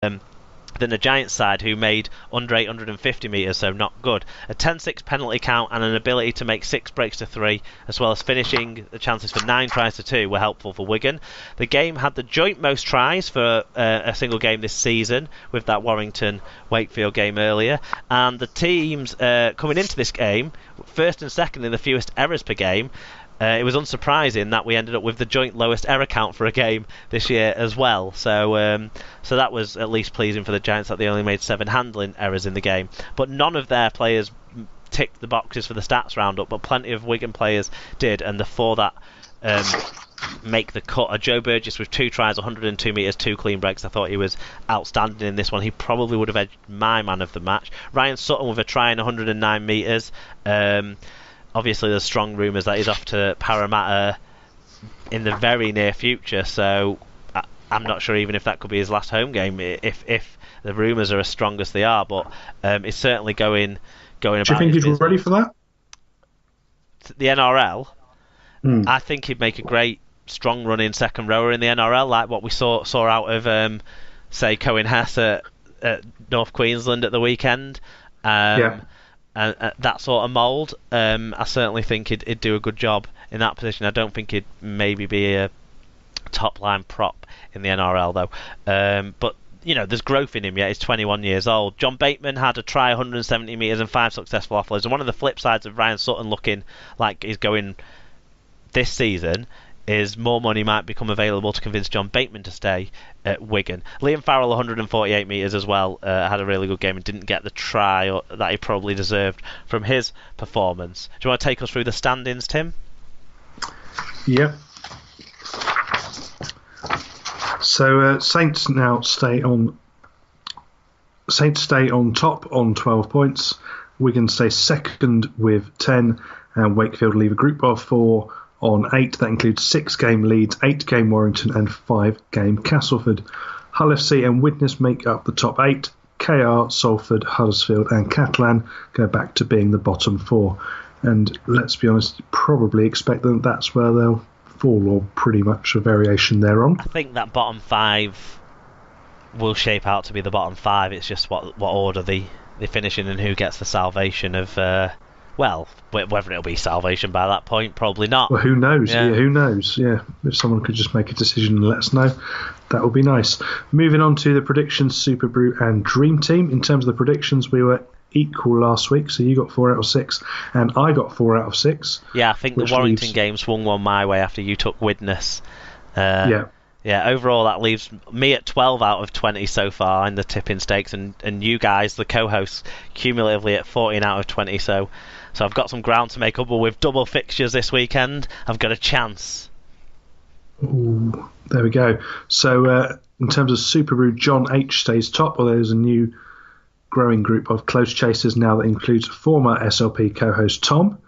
than the Giants side, who made under 850 metres, so not good. A 10-6 penalty count and an ability to make 6 breaks to 3, as well as finishing the chances for 9 tries to 2, were helpful for Wigan. The game had the joint most tries for a single game this season, with that Warrington-Wakefield game earlier, and the teams coming into this game, first and second in the fewest errors per game. It was unsurprising that we ended up with the joint lowest error count for a game this year as well. So that was at least pleasing for the Giants, that they only made 7 handling errors in the game. But none of their players ticked the boxes for the stats roundup, but plenty of Wigan players did, and the 4 that make the cut are Joe Burgess with 2 tries, 102 metres, 2 clean breaks. I thought he was outstanding in this one. He probably would have edged my man of the match. Ryan Sutton with a try and 109 metres. Obviously, there's strong rumours that he's off to Parramatta in the very near future, so I'm not sure even if that could be his last home game, if the rumours are as strong as they are, but it's certainly going about. Do you think he's ready for that? The NRL? I think he'd make a great strong running second rower in the NRL, like what we saw out of, say, Cohen Hess at North Queensland at the weekend. And that sort of mould, I certainly think he'd do a good job in that position. I don't think he'd maybe be a top-line prop in the NRL, though. But, you know, there's growth in him yet. He's 21 years old. John Bateman had a try, 170 metres and 5 successful offloads. And one of the flip sides of Ryan Sutton looking like he's going this season is more money might become available to convince John Bateman to stay at Wigan. Liam Farrell, 148 metres as well, had a really good game and didn't get the try that he probably deserved from his performance. Do you want to take us through the standings, Tim? Yep. So Saints now stay on top on 12 points. Wigan stay second with 10, and Wakefield leave a group of 4 on 8. That includes 6-game Leeds, 8-game Warrington and 5-game Castleford. Hull FC and Widnes make up the top 8. KR, Salford, Huddersfield and Catalan go back to being the bottom 4. And let's be honest, probably expect that that's where they'll fall, or pretty much a variation thereon. I think that bottom 5 will shape out to be the bottom 5. It's just what order they finish in and who gets the salvation of... Well, whether it'll be salvation by that point, probably not. Well, who knows? Yeah, who knows? Yeah, if someone could just make a decision and let us know, that would be nice. Moving on to the predictions, Super Brew and Dream Team. In terms of the predictions, we were equal last week, so you got 4 out of 6, and I got 4 out of 6. Yeah, I think the Warrington game swung one my way after you took Widnes. Yeah, overall that leaves me at 12 out of 20 so far in the tipping stakes, and you guys, the co-hosts, cumulatively at 14 out of 20, so I've got some ground to make up, but with double fixtures this weekend, I've got a chance. Ooh, there we go. So in terms of Super Brew, John H stays top, although there's a new growing group of close chasers now that includes former SLP co-host Tom.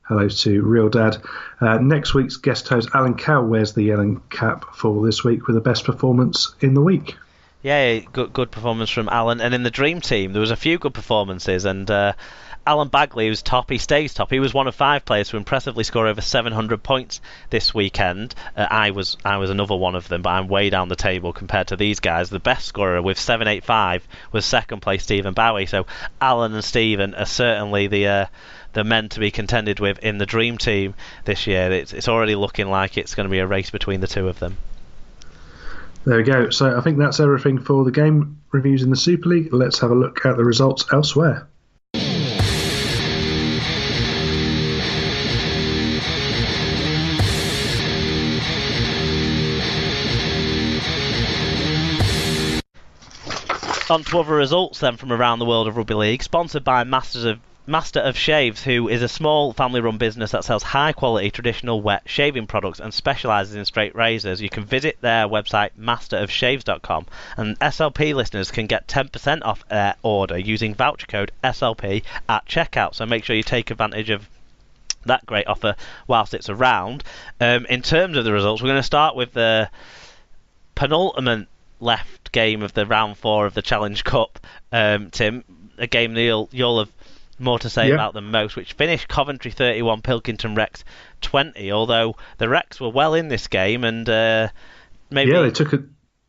Hello to Real Dad. Next week's guest host Alan Cow wears the yellow cap for this week with the best performance in the week. Yeah, good performance from Alan. And in the Dream Team, there was a few good performances, and Alan Bagley, who's top, he stays top. He was one of 5 players to impressively score over 700 points this weekend. I was another one of them, but I'm way down the table compared to these guys. The best scorer with 785 was second place Stephen Bowie. So Alan and Stephen are certainly the men to be contended with in the Dream Team this year. It's already looking like it's going to be a race between the two of them. There we go. So I think that's everything for the game reviews in the Super League. Let's have a look at the results elsewhere. On to other results then from around the world of Rugby League, sponsored by Master of Shaves, who is a small family-run business that sells high-quality traditional wet shaving products and specialises in straight razors. You can visit their website, masterofshaves.com, and SLP listeners can get 10% off their order using voucher code SLP at checkout, so make sure you take advantage of that great offer whilst it's around. In terms of the results, we're going to start with the penultimate left game of the round 4 of the Challenge Cup, Tim, a game that you'll have more to say about than most, which finished Coventry 31, Pilkington Rex 20, although the Rex were well in this game, and maybe... Yeah, they took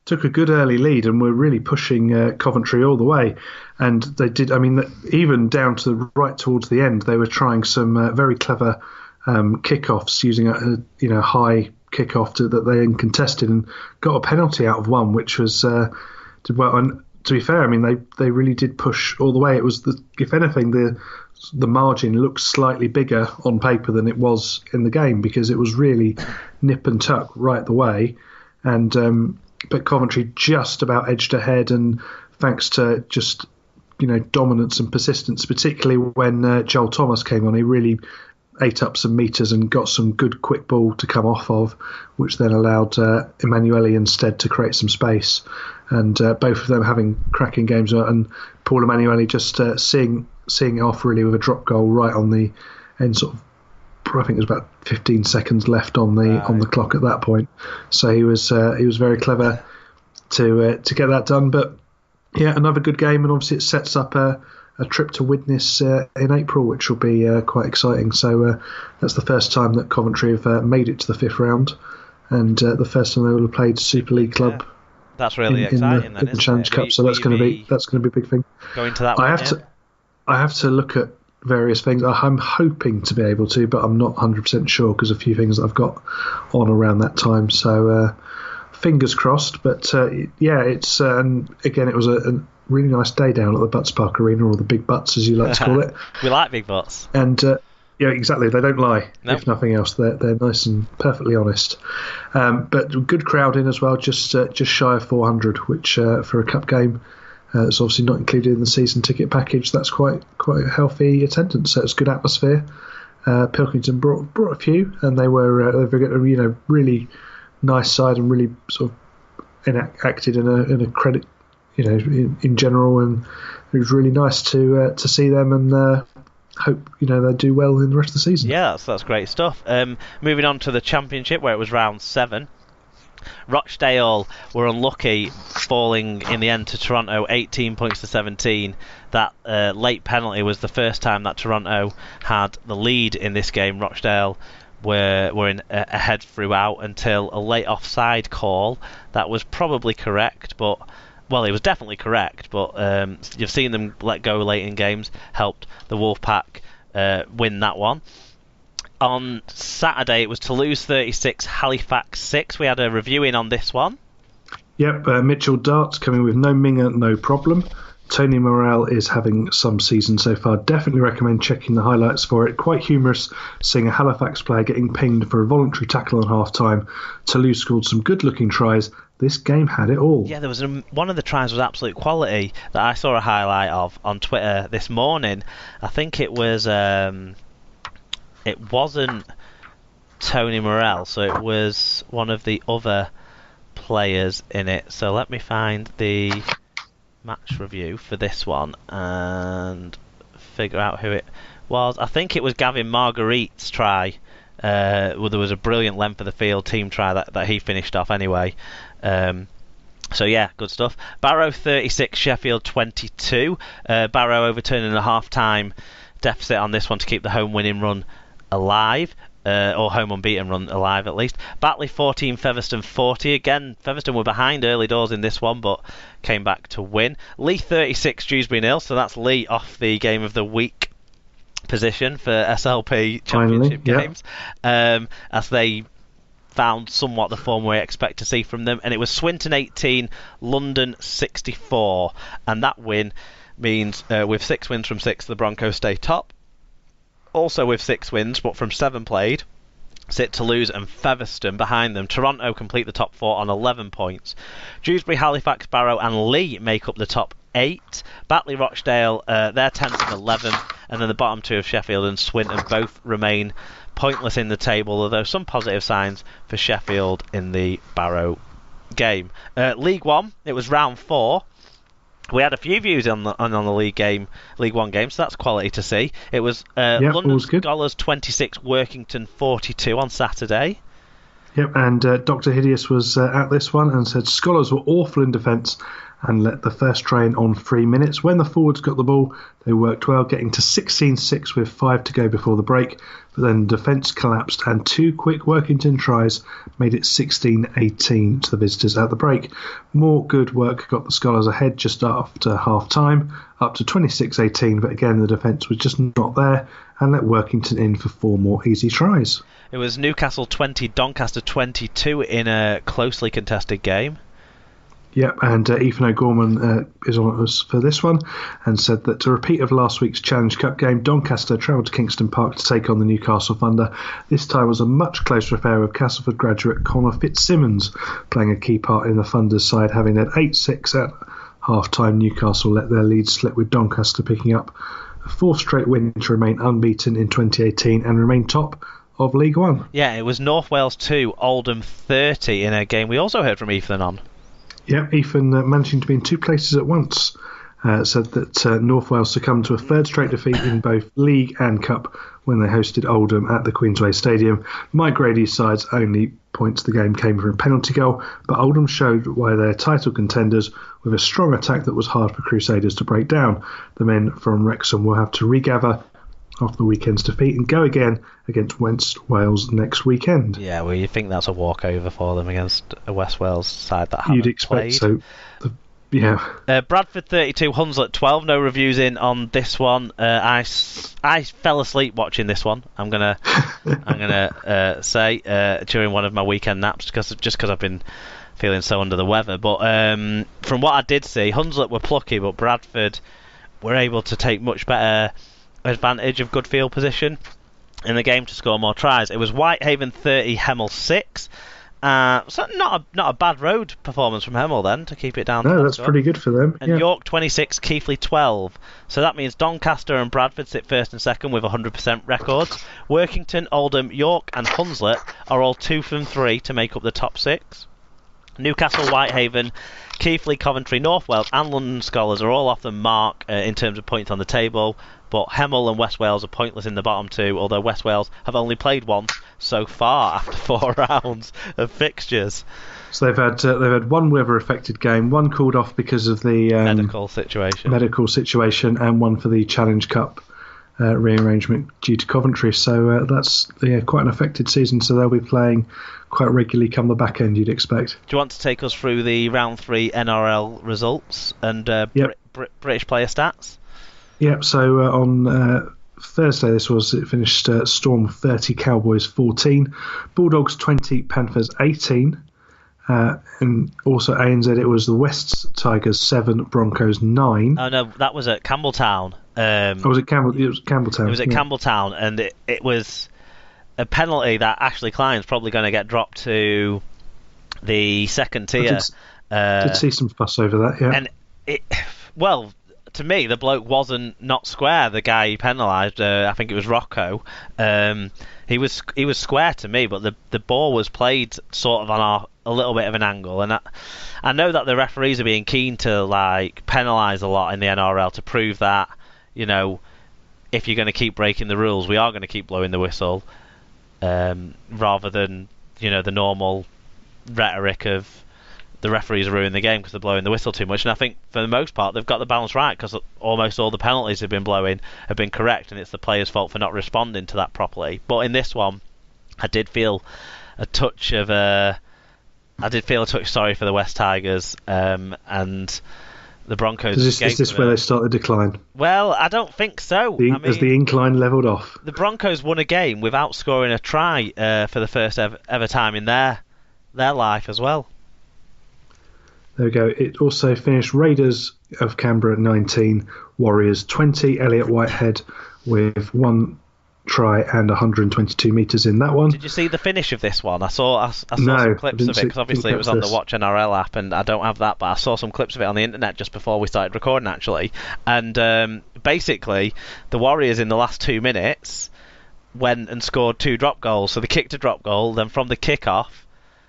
took a good early lead and were really pushing Coventry all the way. And they did. I mean, even down to the right towards the end, they were trying some very clever kickoffs using a high kickoff that they then contested and got a penalty out of one, which was did well. And to be fair, I mean, they really did push all the way. It was if anything, the margin looked slightly bigger on paper than it was in the game, because it was really nip and tuck right the way. And but Coventry just about edged ahead, and thanks to just dominance and persistence, particularly when Joel Thomas came on, he really ate up some metres and got some good quick ball to come off of, which then allowed Emanuele instead to create some space. And both of them having cracking games, and Paul Emanuele just seeing it off really with a drop goal right on the end, sort of. I think it was about 15 seconds left on the clock at that point. So he was very clever to get that done. But yeah, another good game, and obviously it sets up a trip to Widnes in April, which will be quite exciting. So that's the first time that Coventry have made it to the fifth round, and the first time they will have played Super League club. Yeah. That's really exciting. In the Challenge Cup, so that's going to be a big thing. Going to that. I have to look at various things. I'm hoping to be able to, but I'm not 100% sure because a few things that I've got on around that time. So fingers crossed. But yeah, it's again, it was a really nice day down at the Butts Park Arena, or the Big Butts as you like to call it. We like big butts. And yeah, exactly. They don't lie. Nope. If nothing else, they're nice and perfectly honest. But good crowd in as well, just shy of 400, which for a cup game. It's obviously not included in the season ticket package. That's quite a healthy attendance. So it's good atmosphere. Pilkington brought a few, and they were really nice side, and really sort of acted in a credit, in general. And it was really nice to see them, and hope they do well in the rest of the season. Yeah, that's great stuff. Moving on to the Championship, where it was round 7. Rochdale were unlucky, falling in the end to Toronto 18 points to 17. That late penalty was the first time that Toronto had the lead in this game. Rochdale were ahead throughout until a late offside call that was probably correct, but it was definitely correct, but you've seen them let go late in games, helped the Wolfpack win that one. On Saturday, it was Toulouse 36, Halifax 6. We had a review in on this one. Yep, Mitchell Darts coming with no Minger, no problem. Tony Morrell is having some season so far. Definitely recommend checking the highlights for it. Quite humorous seeing a Halifax player getting pinged for a voluntary tackle on half-time. Toulouse scored some good-looking tries. This game had it all. Yeah, there was one of the tries was absolute quality that I saw a highlight of on Twitter this morning. I think it was... it wasn't Tony Morrell, so it was one of the other players in it. So let me find the match review for this one and figure out who it was. I think it was Gavin Marguerite's try. Well, there was a brilliant length of the field team try that he finished off anyway. So yeah, good stuff. Barrow 36, Sheffield 22. Barrow overturning a half-time deficit on this one to keep the home winning run alive, or home unbeaten run alive at least. Batley 14, Featherstone 40. Again, Featherstone were behind early doors in this one, but came back to win. Lee 36, Dewsbury 0. So that's Lee off the game of the week position for SLP Championship games, as they found somewhat the form we expect to see from them. And it was Swinton 18, London 64, and that win means with 6 wins from 6, the Broncos stay top. Also with 6 wins, but from 7 played, sit Toulouse and Featherstone behind them. Toronto complete the top 4 on 11 points. Dewsbury, Halifax, Barrow and Lee make up the top 8. Batley, Rochdale, they're 10th and 11th, and then the bottom 2 of Sheffield and Swinton both remain pointless in the table, although some positive signs for Sheffield in the Barrow game. League 1, it was round 4. We had a few views on the League 1 game, so that's quality to see. It was London Scholars 26, Workington 42 on Saturday. Yep, and Dr. Hideous was at this one and said Scholars were awful in defence and let the first try in on 3 minutes. When the forwards got the ball, they worked well, getting to 16-6 with 5 to go before the break, but then the defence collapsed and 2 quick Workington tries made it 16-18 to the visitors at the break. More good work got the Scholars ahead just after half-time, up to 26-18, but again the defence was just not there and let Workington in for 4 more easy tries. It was Newcastle 20, Doncaster 22 in a closely contested game. Yep, and Ethan O'Gorman is on us for this one and said that to repeat of last week's Challenge Cup game, Doncaster travelled to Kingston Park to take on the Newcastle Thunder. This time was a much closer affair with Castleford graduate Connor Fitzsimmons playing a key part in the Thunder's side, having led 8-6 at half-time. Newcastle let their lead slip with Doncaster picking up a 4th straight win to remain unbeaten in 2018 and remain top of League One. Yeah, it was North Wales 2, Oldham 30 in a game we also heard from Ethan on. Yeah, Ethan managing to be in 2 places at once said that North Wales succumbed to a 3rd straight defeat in both League and Cup when they hosted Oldham at the Queensway Stadium. Mike Grady's side's only points the game came from a penalty goal, but Oldham showed why they're title contenders with a strong attack that was hard for Crusaders to break down. The men from Wrexham will have to regather after the weekend's defeat and go again against West Wales next weekend. Yeah, well, you think that's a walkover for them against a West Wales side that haven't You'd expect played. so. Yeah. Bradford 32, Hunslet 12. No reviews in on this one. I fell asleep watching this one. I'm gonna say during one of my weekend naps because I've been feeling so under the weather. But from what I did see, Hunslet were plucky, but Bradford were able to take much better advantage of good field position in the game to score more tries. It was Whitehaven 30, Hemel 6. So not a bad road performance from Hemel then to keep it down. No, that's pretty good for them. And York 26, Keighley 12. So that means Doncaster and Bradford sit first and second with 100% records. Workington, Oldham, York and Hunslet are all 2 from 3 to make up the top 6. Newcastle, Whitehaven, Keighley, Coventry, North Wales and London Scholars are all off the mark in terms of points on the table, but Hemel and West Wales are pointless in the bottom 2, although West Wales have only played once so far after 4 rounds of fixtures. So they've had 1 weather-affected game, 1 called off because of the medical situation, and 1 for the Challenge Cup rearrangement due to Coventry. So that's quite an affected season. So they'll be playing quite regularly come the back end, you'd expect. Do you want to take us through the round 3 NRL results and British player stats? Yep. So on Thursday, it finished Storm 30, Cowboys 14, Bulldogs 20, Panthers 18. And also ANZ, it was the Wests Tigers 7, Broncos 9. Oh no, that was at Campbelltown. It was at Campbelltown. It was at Campbelltown, and it was a penalty that Ashley Klein's probably going to get dropped to the second tier. Did see some fuss over that, yeah. And to me, the bloke wasn't not square. The guy he penalised, I think it was Rocco. He was square to me, but the ball was played sort of on a little bit of an angle, and I know that the referees are being keen to penalise a lot in the NRL to prove that, if you're going to keep breaking the rules, we are going to keep blowing the whistle, rather than the normal rhetoric of the referees ruin the game because they're blowing the whistle too much. And I think for the most part they've got the balance right, because almost all the penalties have been correct, and it's the players' fault for not responding to that properly. But in this one, I did feel a touch sorry for the West Tigers, and the Broncos. Is this where they start the decline? Well, I don't think so. As the incline levelled off. The Broncos won a game without scoring a try for the first ever time in their life as well. There we go. It also finished Raiders of Canberra 19, Warriors 20, Elliot Whitehead with 1 try and 122 metres in that one. Did you see the finish of this one? I saw some clips of it, because obviously it was on the Watch NRL app and I don't have that, but I saw some clips of it on the internet just before we started recording actually. And basically the Warriors in the last 2 minutes went and scored 2 drop goals. So they kicked a drop goal, then from the kick-off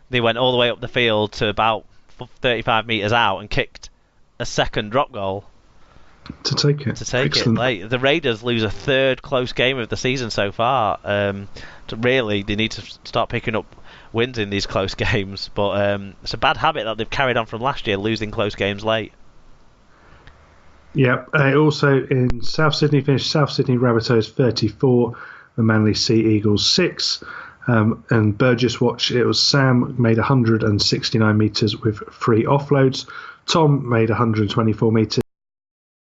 they went all the way up the field to about 35 metres out and kicked a second drop goal to take it. Excellent. The Raiders lose a 3rd close game of the season so far. Really, they need to start picking up wins in these close games, but it's a bad habit that they've carried on from last year, losing close games late. Yeah. Also in South Sydney, finished South Sydney Rabbitohs 34, the Manly Sea Eagles 6. And Burgess Watch, it was Sam made 169 metres with 3 offloads. Tom made 124 metres.